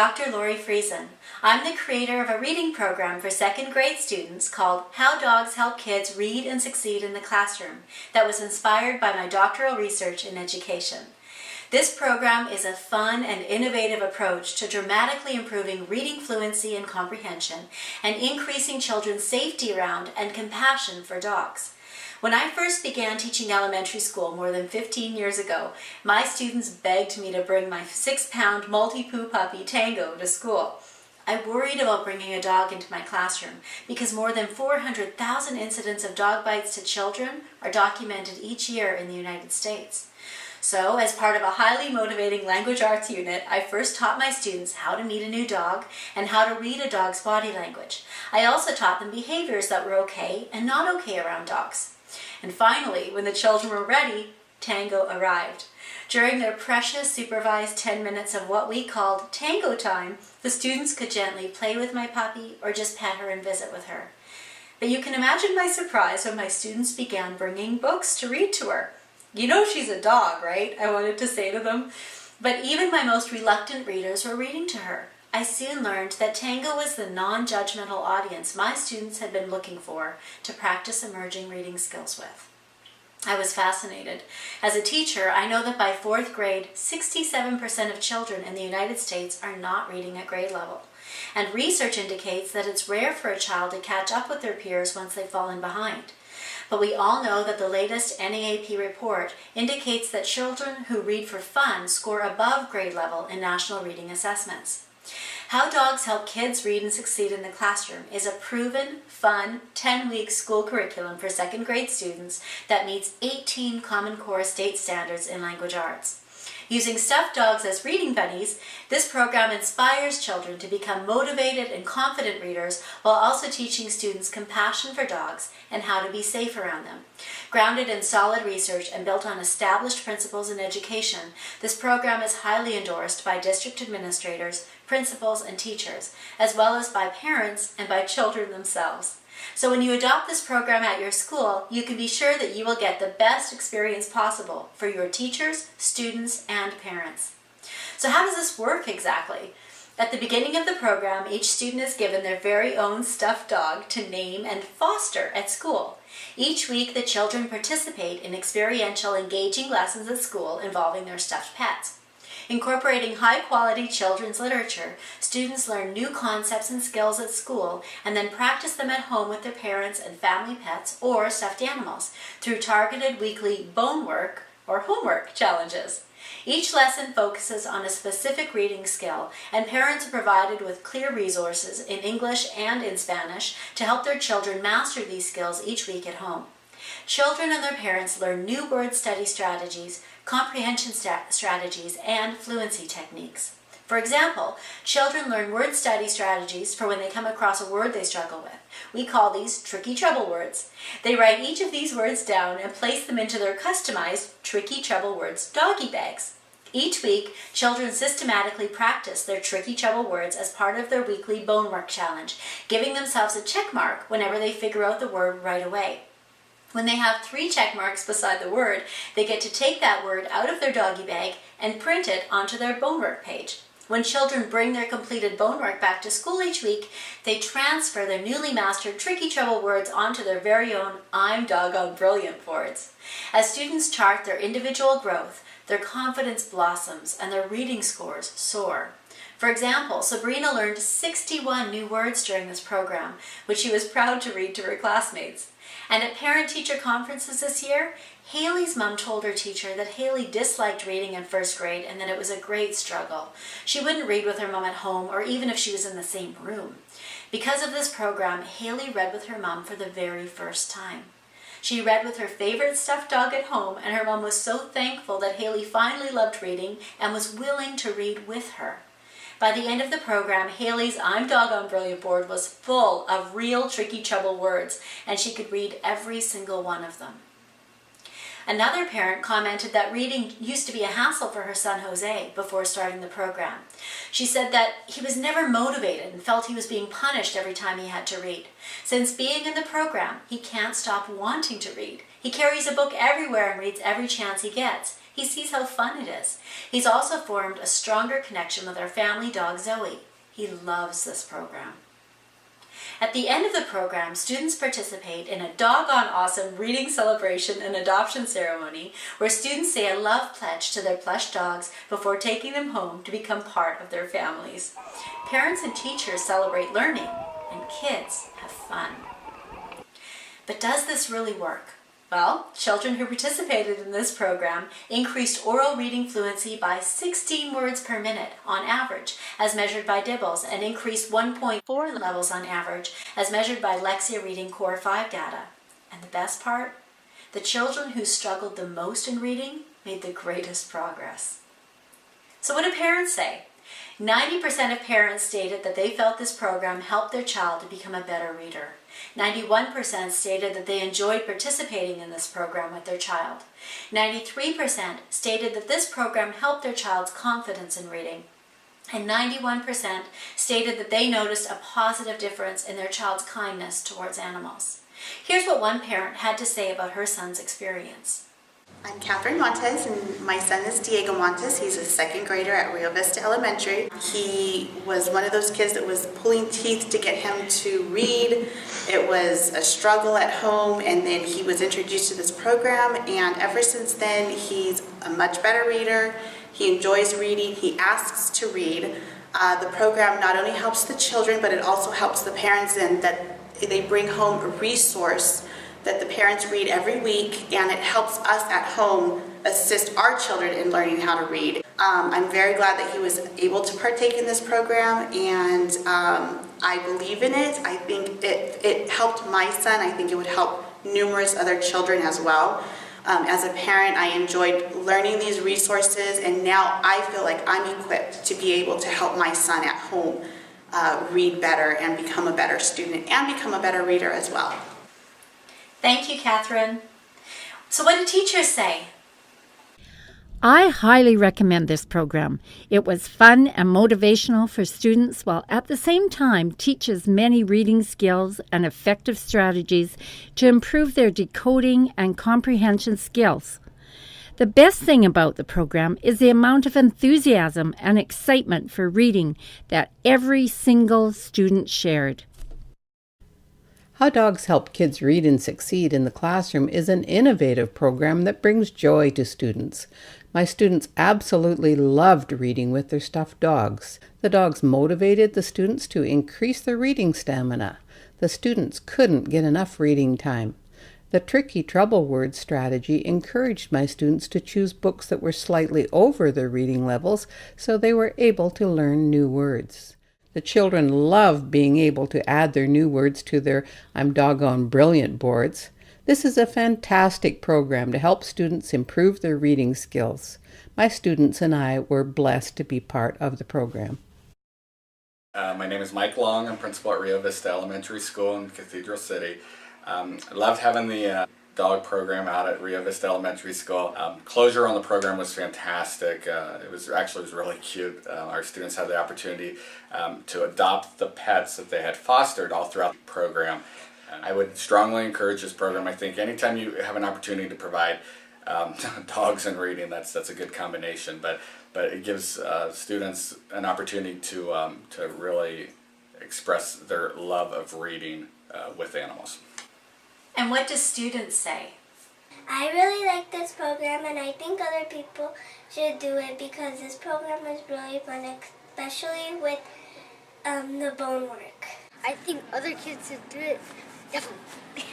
Dr. Lori Friesen. I'm the creator of a reading program for second grade students called How Dogs Help Kids Read and Succeed in the Classroom that was inspired by my doctoral research in education. This program is a fun and innovative approach to dramatically improving reading fluency and comprehension and increasing children's safety around and compassion for dogs. When I first began teaching elementary school more than 15 years ago, my students begged me to bring my 6-pound Maltipoo puppy Tango to school. I worried about bringing a dog into my classroom because more than 400,000 incidents of dog bites to children are documented each year in the United States. So, as part of a highly motivating language arts unit, I first taught my students how to meet a new dog and how to read a dog's body language. I also taught them behaviors that were okay and not okay around dogs. And finally, when the children were ready, Tango arrived. During their precious supervised 10 minutes of what we called Tango time, the students could gently play with my puppy or just pet her and visit with her. But you can imagine my surprise when my students began bringing books to read to her. You know she's a dog, right? I wanted to say to them. But even my most reluctant readers were reading to her. I soon learned that Tango was the non-judgmental audience my students had been looking for to practice emerging reading skills with. I was fascinated. As a teacher, I know that by 4th grade, 67% of children in the United States are not reading at grade level. And research indicates that it's rare for a child to catch up with their peers once they've fallen behind. But we all know that the latest NAAP report indicates that children who read for fun score above grade level in national reading assessments. How Dogs Help Kids Read and Succeed in the Classroom is a proven, fun, 10-week school curriculum for second grade students that meets 18 Common Core state standards in language arts. Using stuffed dogs as reading buddies, this program inspires children to become motivated and confident readers while also teaching students compassion for dogs and how to be safe around them. Grounded in solid research and built on established principles in education, this program is highly endorsed by district administrators, principals, and teachers, as well as by parents and by children themselves. So when you adopt this program at your school, you can be sure that you will get the best experience possible for your teachers, students, and parents. So how does this work exactly? At the beginning of the program, each student is given their very own stuffed dog to name and foster at school. Each week, the children participate in experiential, engaging lessons at school involving their stuffed pets. Incorporating high-quality children's literature, students learn new concepts and skills at school and then practice them at home with their parents and family pets or stuffed animals through targeted weekly bone work or homework challenges. Each lesson focuses on a specific reading skill, and parents are provided with clear resources in English and in Spanish to help their children master these skills each week at home. Children and their parents learn new word study strategies, comprehension strategies, and fluency techniques. For example, children learn word study strategies for when they come across a word they struggle with. We call these tricky trouble words. They write each of these words down and place them into their customized tricky trouble words doggy bags. Each week, children systematically practice their tricky trouble words as part of their weekly bone work challenge, giving themselves a check mark whenever they figure out the word right away. When they have 3 check marks beside the word, they get to take that word out of their doggy bag and print it onto their bonework page. When children bring their completed bonework back to school each week, they transfer their newly mastered tricky trouble words onto their very own I'm Doggone Brilliant boards. As students chart their individual growth, their confidence blossoms and their reading scores soar. For example, Sabrina learned 61 new words during this program, which she was proud to read to her classmates. And at parent-teacher conferences this year, Haley's mom told her teacher that Haley disliked reading in 1st grade and that it was a great struggle. She wouldn't read with her mom at home or even if she was in the same room. Because of this program, Haley read with her mom for the very first time. She read with her favorite stuffed dog at home, and her mom was so thankful that Haley finally loved reading and was willing to read with her. By the end of the program, Haley's I'm Doggone Brilliant board was full of real tricky trouble words, and she could read every single one of them. Another parent commented that reading used to be a hassle for her son Jose before starting the program. She said that he was never motivated and felt he was being punished every time he had to read. Since being in the program, he can't stop wanting to read. He carries a book everywhere and reads every chance he gets. He He sees how fun it is. He's also formed a stronger connection with our family dog, Zoe. He loves this program. At the end of the program, students participate in a doggone awesome reading celebration and adoption ceremony where students say a love pledge to their plush dogs before taking them home to become part of their families. Parents and teachers celebrate learning, and kids have fun. But does this really work? Well, children who participated in this program increased oral reading fluency by 16 words per minute on average, as measured by Dibbles, and increased 1.4 levels on average, as measured by Lexia Reading Core 5 data. And the best part? The children who struggled the most in reading made the greatest progress. So what do parents say? 90% of parents stated that they felt this program helped their child to become a better reader. 91% stated that they enjoyed participating in this program with their child. 93% stated that this program helped their child's confidence in reading. And 91% stated that they noticed a positive difference in their child's kindness towards animals. Here's what one parent had to say about her son's experience. I'm Catherine Montes, and my son is Diego Montes. He's a second grader at Rio Vista Elementary. He was one of those kids that was pulling teeth to get him to read. It was a struggle at home, and then he was introduced to this program, and ever since then, he's a much better reader. He enjoys reading. He asks to read. The program not only helps the children, but it also helps the parents in that they bring home a resource that the parents read every week, and it helps us at home assist our children in learning how to read. I'm very glad that he was able to partake in this program, and I believe in it. I think it helped my son. I think it would help numerous other children as well. As a parent, I enjoyed learning these resources, and now I feel like I'm equipped to be able to help my son at home read better and become a better student and become a better reader as well. Thank you, Catherine. So what did teachers say? I highly recommend this program. It was fun and motivational for students while at the same time teaches many reading skills and effective strategies to improve their decoding and comprehension skills. The best thing about the program is the amount of enthusiasm and excitement for reading that every single student shared. How Dogs Help Kids Read and Succeed in the Classroom is an innovative program that brings joy to students. My students absolutely loved reading with their stuffed dogs. The dogs motivated the students to increase their reading stamina. The students couldn't get enough reading time. The tricky trouble word strategy encouraged my students to choose books that were slightly over their reading levels so they were able to learn new words. The children love being able to add their new words to their I'm doggone brilliant boards. This is a fantastic program to help students improve their reading skills. My students and I were blessed to be part of the program. My name is Mike Long. I'm principal at Rio Vista Elementary School in Cathedral City. I loved having the dog program out at Rio Vista Elementary School. Closure on the program was fantastic. It was really cute. Our students had the opportunity to adopt the pets that they had fostered all throughout the program. I would strongly encourage this program. I think anytime you have an opportunity to provide dogs and reading, that's a good combination. But it gives students an opportunity to really express their love of reading with animals. And what do students say? I really like this program, and I think other people should do it because this program is really fun, especially with the bone work. I think other kids should do it. Definitely.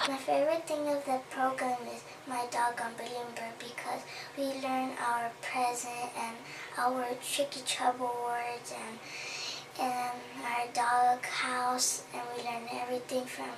My favorite thing of the program is my doggone brilliant bird because we learn our present and our tricky trouble words and our dog house, and we learn everything from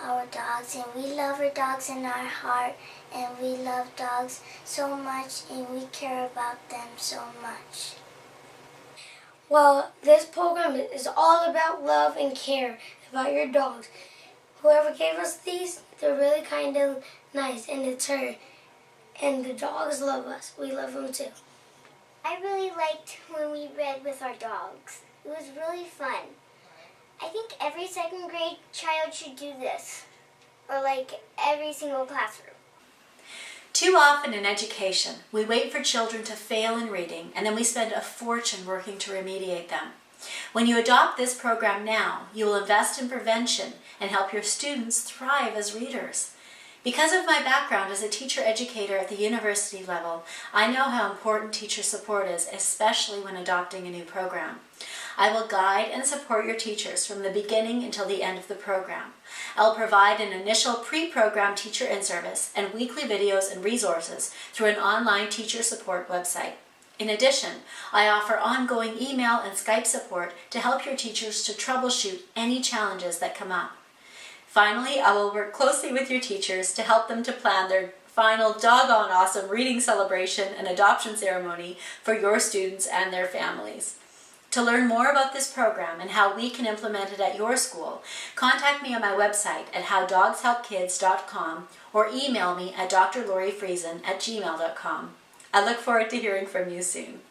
our dogs, and we love our dogs in our heart, and we love dogs so much, and we care about them so much. Well, this program is all about love and care about your dogs. Whoever gave us these, they're really kind of nice, and it's her. And the dogs love us. We love them too. I really liked when we read with our dogs. It was really fun. I think every second grade child should do this, or like every single classroom. Too often in education, we wait for children to fail in reading and then we spend a fortune working to remediate them. When you adopt this program now, you will invest in prevention and help your students thrive as readers. Because of my background as a teacher-educator at the university level, I know how important teacher support is, especially when adopting a new program. I will guide and support your teachers from the beginning until the end of the program. I will provide an initial pre-program teacher in-service and weekly videos and resources through an online teacher support website. In addition, I offer ongoing email and Skype support to help your teachers to troubleshoot any challenges that come up. Finally, I will work closely with your teachers to help them to plan their final doggone awesome reading celebration and adoption ceremony for your students and their families. To learn more about this program and how we can implement it at your school, contact me on my website at howdogshelpkids.com or email me at drloriefriesen@gmail.com. I look forward to hearing from you soon.